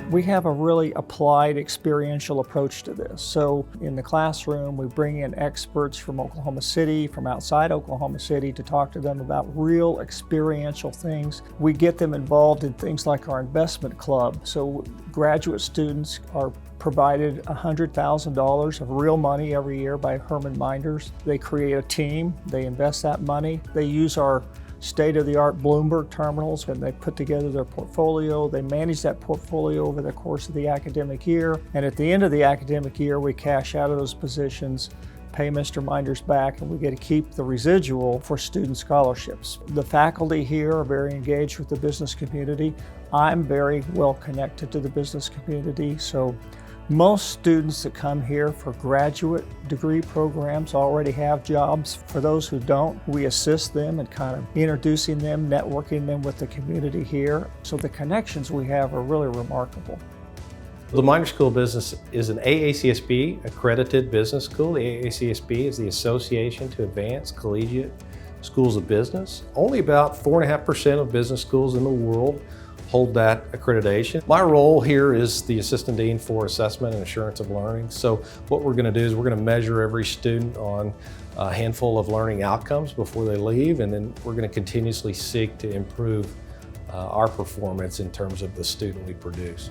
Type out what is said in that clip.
We have a really applied experiential approach to this. So in the classroom, we bring in experts from Oklahoma City, from outside Oklahoma City, to talk to them about real experiential things. We get them involved in things like our investment club. So graduate students are provided $100,000 of real money every year by Meinders. They create a team, they invest that money, they use our state-of-the-art Bloomberg terminals, and they put together their portfolio. They manage that portfolio over the course of the academic year, and at the end of the academic year, we cash out of those positions, pay Mr. Meinders back, and we get to keep the residual for student scholarships. The faculty here are very engaged with the business community. I'm very well connected to the business community, so most students that come here for graduate degree programs already have jobs. For those who don't, we assist them in kind of introducing them, networking them with the community here. So the connections we have are really remarkable. The Meinders School of Business is an AACSB accredited business school. The AACSB is the Association to Advance Collegiate Schools of Business. Only about 4.5% of business schools in the world hold that accreditation. My role here is the Assistant Dean for Assessment and Assurance of Learning. So what we're going to do is we're going to measure every student on a handful of learning outcomes before they leave, and then we're going to continuously seek to improve our performance in terms of the student we produce.